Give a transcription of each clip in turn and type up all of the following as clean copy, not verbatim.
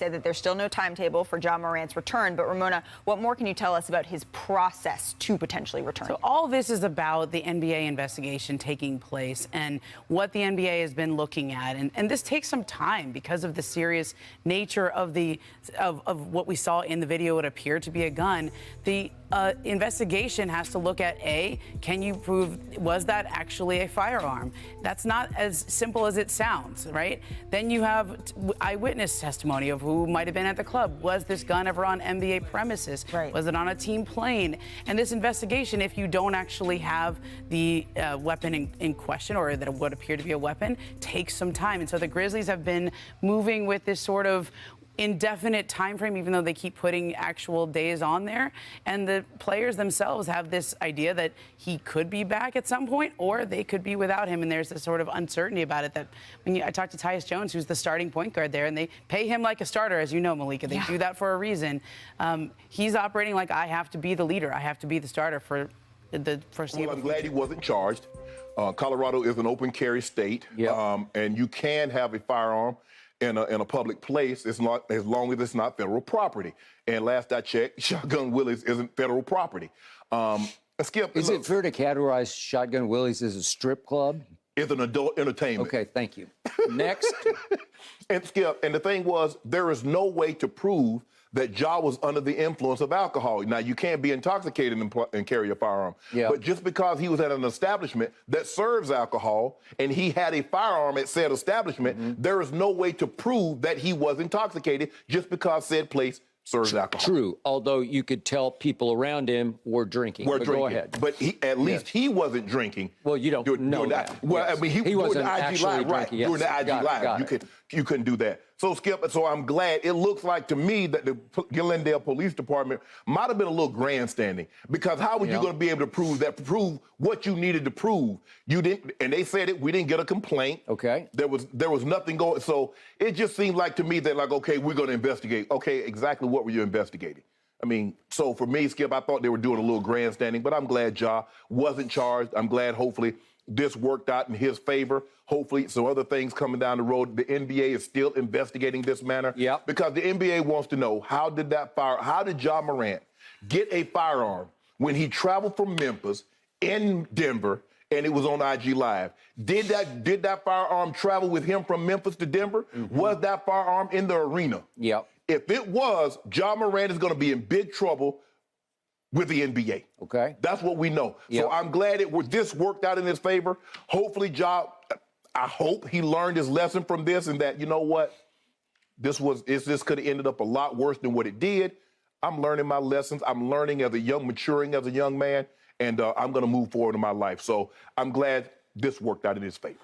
said that there's still no timetable for Ja Morant's return. But Ramona, what more can you tell us about his process to potentially return? So all this is about the NBA investigation taking place and what the NBA has been looking at. And this takes some time because of the serious nature of what we saw in the video. It appeared to be a gun. The investigation has to look at, can you prove, was that actually a firearm? That's not as simple as it sounds, right? Then you have eyewitness testimony of who might have been at the club. Was this gun ever on NBA premises? Right. Was it on a team plane? And this investigation, if you don't actually have the weapon in question, or that would appear to be a weapon, takes some time. And so the Grizzlies have been moving with this sort of indefinite time frame, even though they keep putting actual days on there. And the players themselves have this idea that he could be back at some point, or they could be without him. And there's this sort of uncertainty about it. That I talked to Tyus Jones, who's the starting point guard there, and they pay him like a starter, as you know, Malika. They do that for a reason. He's operating like, I have to be the leader. I have to be the starter for the foreseeable future. I'm glad he wasn't charged. Colorado is an open carry state, and you can have a firearm in a public place, as long as it's not federal property. And last I checked, Shotgun Willie's isn't federal property. Skip, is it fair to categorize Shotgun Willie's as a strip club? It's an adult entertainment. Okay, thank you. Next. And Skip, and the thing was, there is no way to prove that Ja was under the influence of alcohol. Now, you can't be intoxicated and carry a firearm. But just because he was at an establishment that serves alcohol and he had a firearm at said establishment, there is no way to prove that he was intoxicated just because said place serves alcohol. True, although you could tell people around him were drinking. Go ahead. But at least he wasn't drinking. Well, you don't know that. Well, I mean, he wasn't actually drinking. During the IG Live, you couldn't do that. So, Skip, so I'm glad. It looks like to me that the Glendale Police Department might have been a little grandstanding, because how were you going to be able to prove what you needed to prove? You didn't, and they said it. We didn't get a complaint. Okay. There was nothing going. So it just seemed like to me that, like, okay, we're going to investigate. Okay, exactly what were you investigating? I mean, so for me, Skip, I thought they were doing a little grandstanding, but I'm glad Ja wasn't charged. I'm glad, hopefully, this worked out in his favor. Hopefully, some other things coming down the road. The NBA is still investigating this matter. Because the NBA wants to know, how did Ja Morant get a firearm when he traveled from Memphis in Denver and it was on IG Live? Did that firearm travel with him from Memphis to Denver? Was that firearm in the arena? If it was, Ja Morant is going to be in big trouble with the NBA. Okay. That's what we know. So I'm glad this worked out in his favor. Hopefully, Ja, I hope he learned his lesson from this, and that, you know what, this could have ended up a lot worse than what it did. I'm learning my lessons. I'm learning maturing as a young man, and I'm going to move forward in my life. So I'm glad this worked out in his favor.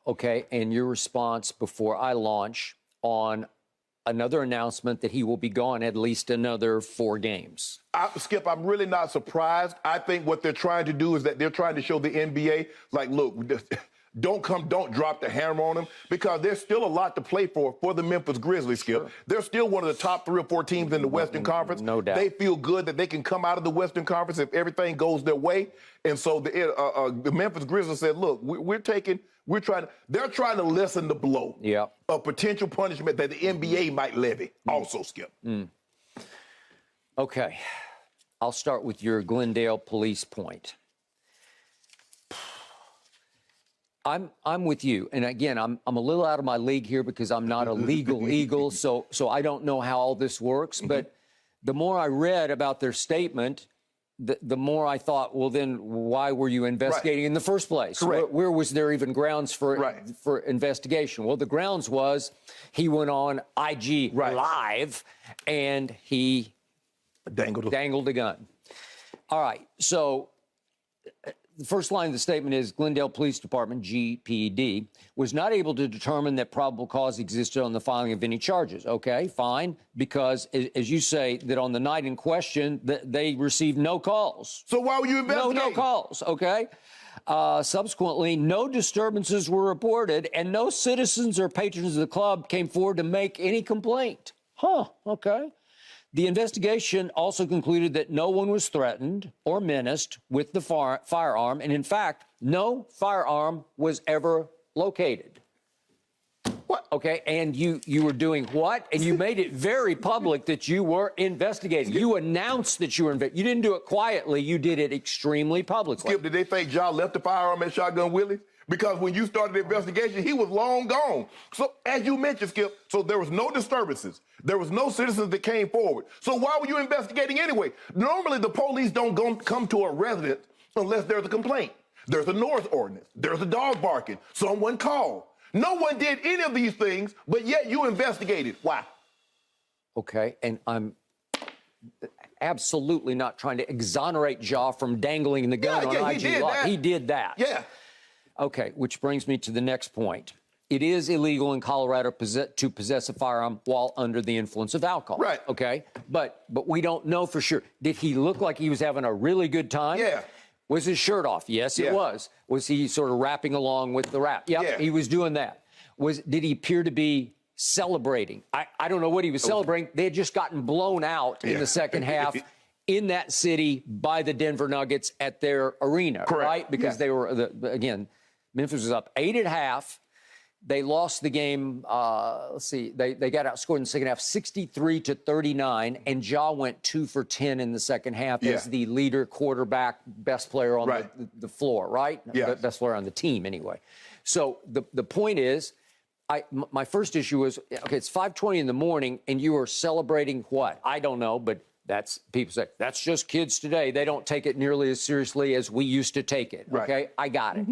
Okay, and your response before I launch on another announcement that he will be gone at least another 4 games. Skip, I'm really not surprised. I think what they're trying to do is that they're trying to show the NBA, like, look, don't drop the hammer on them, because there's still a lot to play for the Memphis Grizzlies, Skip. They're still one of the top 3 or 4 teams in the Western Conference. No doubt. They feel good that they can come out of the Western Conference if everything goes their way. And so the Memphis Grizzlies said, look, they're trying to lessen the blow of potential punishment that the NBA might levy also, Skip. Okay. I'll start with your Glendale police point. I'm with you. And again, I'm a little out of my league here because I'm not a legal eagle, so I don't know how all this works. But the more I read about their statement, the more I thought, well, then why were you investigating in the first place? Where was there even grounds for investigation? Well, the grounds was he went on IG Live and he dangled a gun. All right, so the first line of the statement is Glendale Police Department, GPD, was not able to determine that probable cause existed on the filing of any charges. Okay, fine, because as you say, that on the night in question, they received no calls. So why were you investigating? No calls, okay? Subsequently, no disturbances were reported, and no citizens or patrons of the club came forward to make any complaint. Okay. The investigation also concluded that no one was threatened or menaced with the firearm, and in fact, no firearm was ever located. What? Okay, and you were doing what? And you made it very public that you were investigating. You announced that you were investigating. You didn't do it quietly. You did it extremely publicly. Skip, did they think Ja left the firearm at Shotgun Willie's? Because when you started the investigation, he was long gone. So, as you mentioned, Skip, so there was no disturbances. There was no citizens that came forward. So why were you investigating anyway? Normally, the police don't come to a residence unless there's a complaint. There's a noise ordinance. There's a dog barking. Someone called. No one did any of these things, but yet you investigated. Why? Okay, and I'm absolutely not trying to exonerate Ja from dangling the gun on IG Live. He did that. Yeah. Okay, which brings me to the next point. It is illegal in Colorado to possess a firearm while under the influence of alcohol. Right. Okay, but we don't know for sure. Did he look like he was having a really good time? Yeah. Was his shirt off? Yes, it was. Was he sort of rapping along with the rap? Yep, Yeah. he was doing that. Did he appear to be celebrating? I don't know what he was celebrating. They had just gotten blown out in the second half in that city by the Denver Nuggets at their arena, right? Because they were, again, Memphis was up 8 at half. They lost the game. Let's see. They got outscored in the second half, 63-39, and Ja went 2 for 10 in the second half as the leader, quarterback, best player on the floor, right? Yeah. Best player on the team, anyway. So the point is, my first issue was, okay, it's 5:20 in the morning, and you are celebrating what? I don't know, but people say that's just kids today. They don't take it nearly as seriously as we used to take it. Okay, I got it.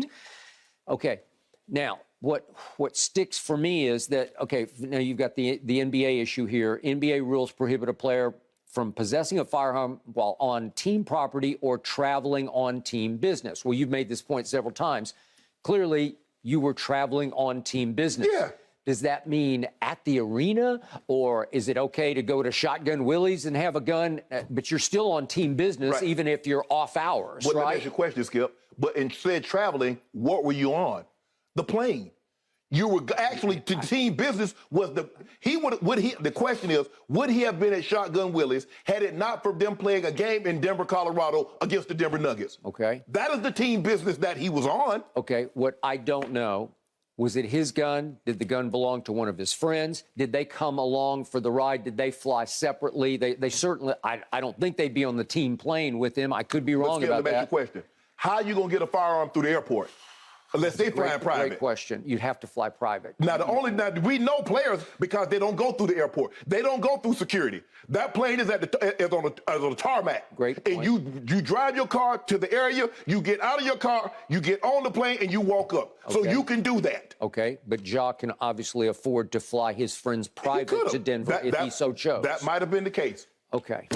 Okay, now what sticks for me is that, okay, now you've got the NBA issue here. NBA rules prohibit a player from possessing a firearm while on team property or traveling on team business. Well, you've made this point several times. Clearly, you were traveling on team business. Yeah. Does that mean at the arena, or is it okay to go to Shotgun Willie's and have a gun, but you're still on team business even if you're off hours, Well, that's your question, Skip. But instead traveling, what were you on? The plane. You were actually to team business was the question is, would he have been at Shotgun Willie's had it not for them playing a game in Denver, Colorado against the Denver Nuggets? Okay. That is the team business that he was on. Okay. What I don't know, was it his gun? Did the gun belong to one of his friends? Did they come along for the ride? Did they fly separately? They certainly, I don't think they'd be on the team plane with him. I could be wrong about that. Let me ask you a question. How are you going to get a firearm through the airport? Unless they fly private. Great question. You'd have to fly private. Now, we know players because they don't go through the airport. They don't go through security. That plane is on the tarmac. Great point. And you drive your car to the area, you get out of your car, you get on the plane, and you walk up. So you can do that. Okay, but Ja can obviously afford to fly his friends private to Denver if he so chose. That might have been the case. Okay.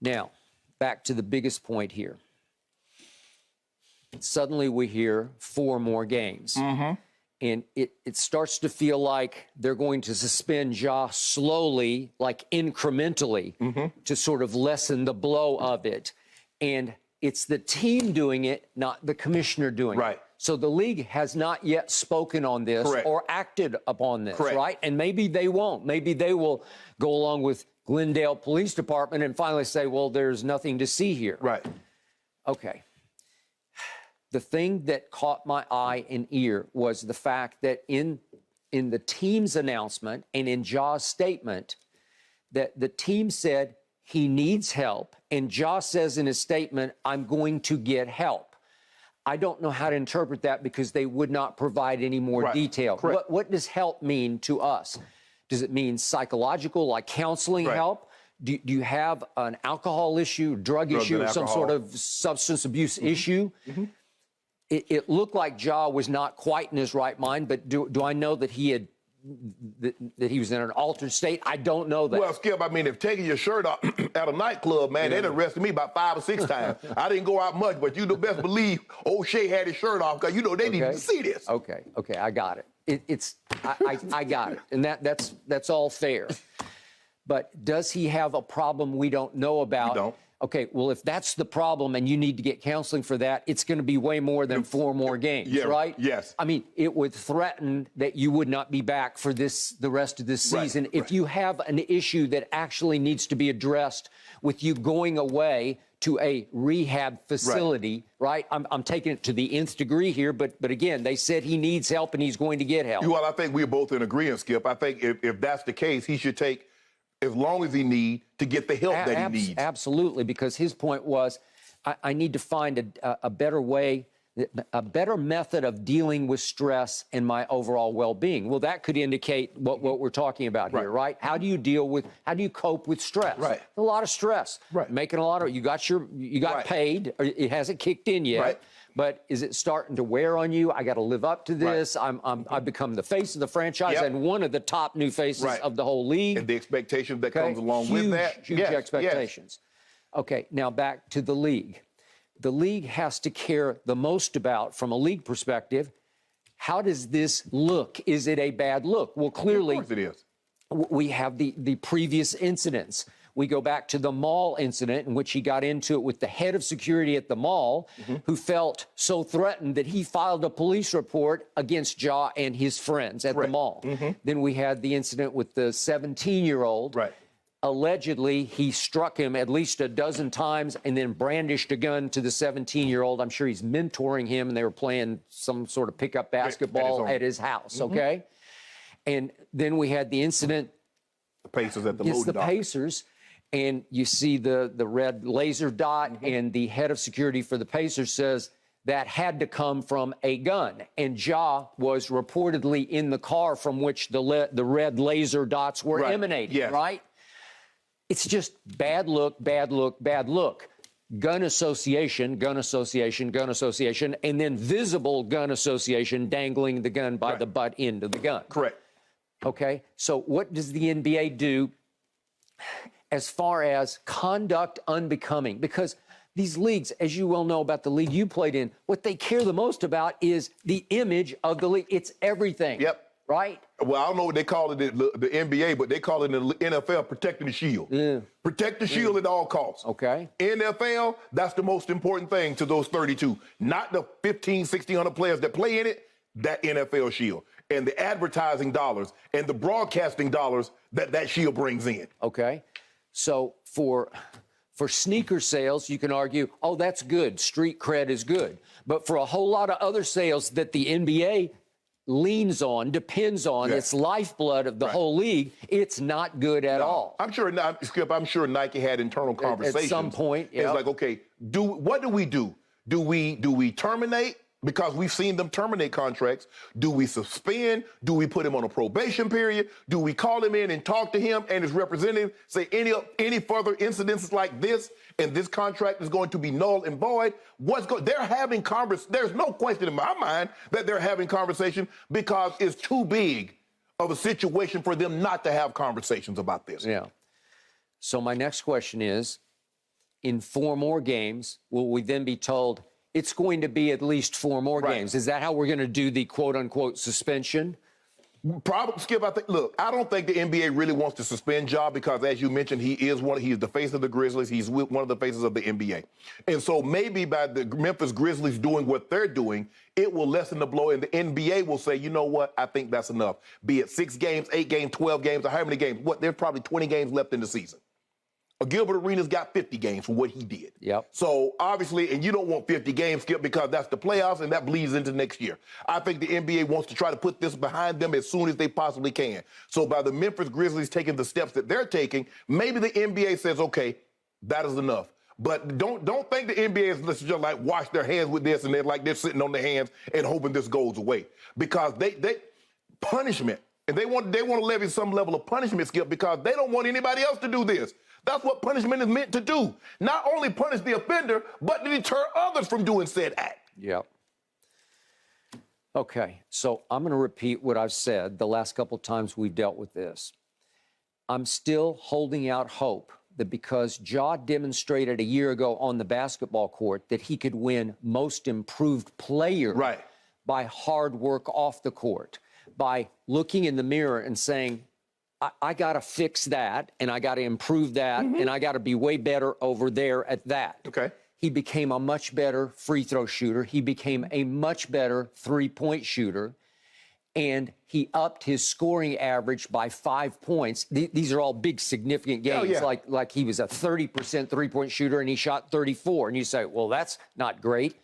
Now, back to the biggest point here. Suddenly we hear 4 more games. And it starts to feel like they're going to suspend Ja slowly, like incrementally, to sort of lessen the blow of it. And it's the team doing it, not the commissioner doing it. So the league has not yet spoken on this or acted upon this, right? And maybe they won't. Maybe they will go along with Glendale Police Department and finally say, well, there's nothing to see here. Okay. The thing that caught my eye and ear was the fact that in the team's announcement and in Ja's statement, that the team said he needs help, and Ja says in his statement, I'm going to get help. I don't know how to interpret that because they would not provide any more detail. What does help mean to us? Does it mean psychological, like counseling help? Do you have an alcohol issue, drug issue, or some sort of substance abuse issue? It looked like Ja was not quite in his right mind, but do I know that he had that he was in an altered state? I don't know that. Well, Skip, I mean, if taking your shirt off at a nightclub, man, they'd arrested me about 5 or 6 times. I didn't go out much, but you best believe O'Shea had his shirt off because they needed to see this. Okay, I got it. I got it, and that's all fair. But does he have a problem we don't know about? We don't. Okay, well, if that's the problem and you need to get counseling for that, it's going to be way more than 4 more games, Yeah, right? yes. I mean, it would threaten that you would not be back for the rest of this season if you have an issue that actually needs to be addressed with you going away to a rehab facility, right? I'm taking it to the nth degree here, but again, they said he needs help and he's going to get help. Well, I think we're both in agreement, Skip. I think if that's the case, he should take as long as he needs to get the help that he needs. Absolutely, because his point was, I need to find a better way, a better method of dealing with stress and my overall well-being. Well, that could indicate what we're talking about here, right? How do you cope with stress? Right. A lot of stress. Right. Making a lot of, you got paid, or it hasn't kicked in yet. Right. But is it starting to wear on you? I got to live up to this. I've become the face of the franchise and one of the top new faces of the whole league. And the expectations that comes along with that. Huge expectations. Okay, now back to the league. The league has to care the most about, from a league perspective, how does this look? Is it a bad look? Well, clearly, Of course it is. We have the previous incidents. We go back to the mall incident in which he got into it with the head of security at the mall, who felt so threatened that he filed a police report against Ja and his friends at the mall. Then we had the incident with the 17-year-old. Right. Allegedly, he struck him at least a dozen times and then brandished a gun to the 17-year-old. I'm sure he's mentoring him, and they were playing some sort of pickup basketball at his house, okay? And then we had the incident The Pacers at the against loading the dock. Pacers, and you see the red laser dot, and the head of security for the Pacers says that had to come from a gun. And Ja was reportedly in the car from which the red laser dots were emanating, right? It's just bad look, bad look, bad look. Gun association, gun association, gun association, and then visible gun association dangling the gun by the butt end of the gun. Correct. Okay, so what does the NBA do as far as conduct unbecoming? Because these leagues, as you well know about the league you played in, what they care the most about is the image of the league. It's everything. Yep. Right? Well, I don't know what they call it in the NBA, but they call it in the NFL protecting the shield. Protect the shield at all costs. Okay. NFL, that's the most important thing to those 32. Not the 1,600 players that play in it, that NFL shield. And the advertising dollars and the broadcasting dollars that shield brings in. Okay. So for sneaker sales, you can argue, oh, that's good. Street cred is good. But for a whole lot of other sales that the NBA leans on, depends on, its lifeblood of the whole league, it's not good at all. I'm sure, Skip, I'm sure Nike had internal conversations. At some point, It's like, okay, what do we do? Do we terminate? Because we've seen them terminate contracts. Do we suspend? Do we put him on a probation period? Do we call him in and talk to him and his representative, say any further incidences like this, and this contract is going to be null and void? They're having There's no question in my mind that they're having conversation because it's too big of a situation for them not to have conversations about this. Yeah. So my next question is, in 4 more games, will we then be told it's going to be at least 4 more games? Is that how we're going to do the quote-unquote suspension? Probably, Skip, I don't think the NBA really wants to suspend Ja because, as you mentioned, he is the face of the Grizzlies. He's one of the faces of the NBA. And so maybe by the Memphis Grizzlies doing what they're doing, it will lessen the blow, and the NBA will say, you know what, I think that's enough. Be it 6 games, 8 games, 12 games, or how many games. There's probably 20 games left in the season. Gilbert Arenas got 50 games for what he did. Yep. So obviously, and you don't want 50 games, Skip, because that's the playoffs and that bleeds into next year. I think the NBA wants to try to put this behind them as soon as they possibly can. So by the Memphis Grizzlies taking the steps that they're taking, maybe the NBA says, okay, that is enough. But don't think the NBA is just like wash their hands with this and they're sitting on their hands and hoping this goes away. Because they punishment, and they want to levy some level of punishment, Skip, because they don't want anybody else to do this. That's what punishment is meant to do. Not only punish the offender, but to deter others from doing said act. Yep. Okay, so I'm going to repeat what I've said the last couple of times we've dealt with this. I'm still holding out hope that because Ja demonstrated a year ago on the basketball court that he could win Most Improved Player by hard work off the court, by looking in the mirror and saying, I got to fix that, and I got to improve that, and I got to be way better over there at that. Okay. He became a much better free throw shooter. He became a much better three-point shooter, and he upped his scoring average by 5 points. These are all big, significant games. Yeah. Like he was a 30% three-point shooter, and he shot 34. And you say, well, that's not great.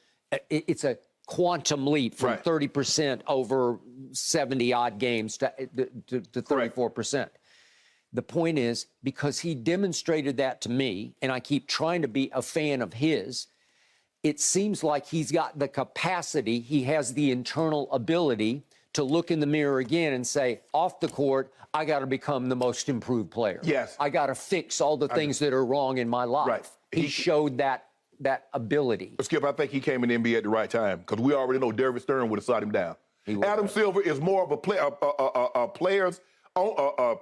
It's a quantum leap from 30% over 70-odd games to 34%. The point is, because he demonstrated that to me, and I keep trying to be a fan of his, it seems like he's got the capacity, he has the internal ability to look in the mirror again and say, off the court, I got to become the most improved player. Yes. I got to fix all the things that are wrong in my life. Right. He showed that ability. Skip, I think he came in the NBA at the right time because we already know David Stern would have shot him down. Adam Silver is more of a player's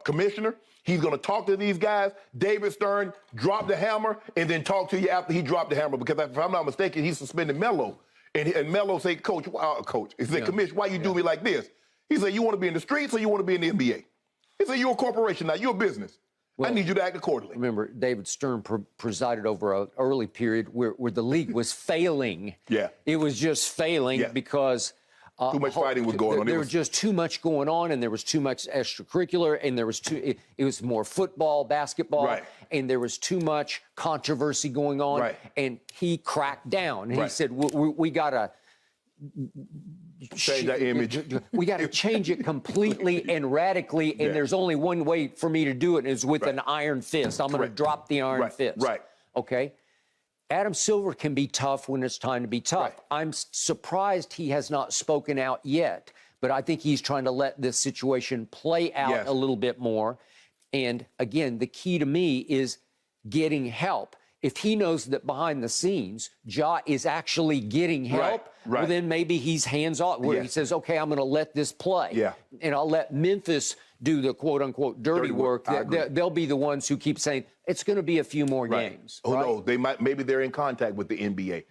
commissioner. He's going to talk to these guys. David Stern dropped the hammer and then talk to you after he dropped the hammer because if I'm not mistaken, he suspended Melo. And Melo said, Coach, he said, Commissioner, why you do me like this? He said, you want to be in the streets or you want to be in the NBA? He said, you're a corporation now. You're a business. Well, I need you to act accordingly. Remember, David Stern presided over an early period where the league was failing. Yeah. It was just failing because... too much fighting was going on. There was just too much going on, and there was too much extracurricular, and there was it was more football, basketball, and there was too much controversy going on. And he cracked down. And he said, we got to change that image. We got to change it completely and radically, and there's only one way for me to do it, and it's with an iron fist. I'm going to drop the iron fist. Okay? Adam Silver can be tough when it's time to be tough. I'm surprised he has not spoken out yet, but I think he's trying to let this situation play out a little bit more. And again, the key to me is getting help. If he knows that behind the scenes, Ja is actually getting help, well, then maybe he's hands off, where he says, okay, I'm going to let this play. And I'll let Memphis do the quote-unquote dirty work. They'll be the ones who keep saying, it's going to be a few more games. Who knows? Maybe they're in contact with the NBA.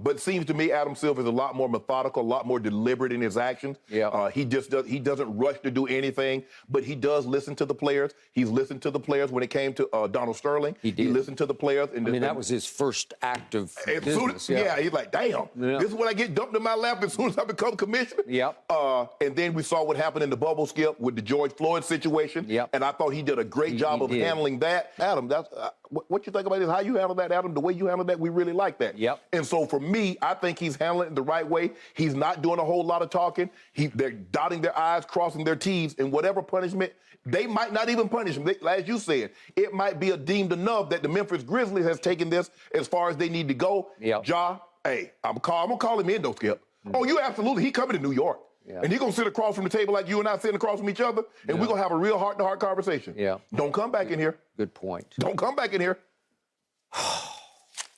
But it seems to me Adam Silver is a lot more methodical, a lot more deliberate in his actions. He doesn't rush to do anything, but he does listen to the players. He's listened to the players when it came to Donald Sterling. He listened to the players. And that was his first act of business. He's like, damn, this is what I get dumped in my lap as soon as I become commissioner. And then we saw what happened in the bubble, Skip, with the George Floyd situation. And I thought he did a great job of handling that. Adam, that's what you think about this? How you handle that, Adam? The way you handle that, we really like that. And so for me, I think he's handling it the right way. He's not doing a whole lot of talking. They're dotting their I's, crossing their T's, and whatever punishment, they might not even punish him. As you said, it might be deemed enough that the Memphis Grizzlies has taken this as far as they need to go. Ja, hey, I'm gonna call him in though, Skip. Oh, you absolutely. He coming to New York. And he's going to sit across from the table like you and I sitting across from each other, and we're going to have a real heart-to-heart conversation. Don't come back in here. Good point. Don't come back in here.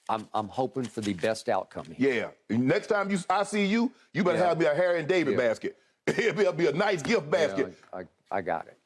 I'm hoping for the best outcome here. Next time I see you, you better have me a Harry and David basket. It'll be a nice gift basket. I got it.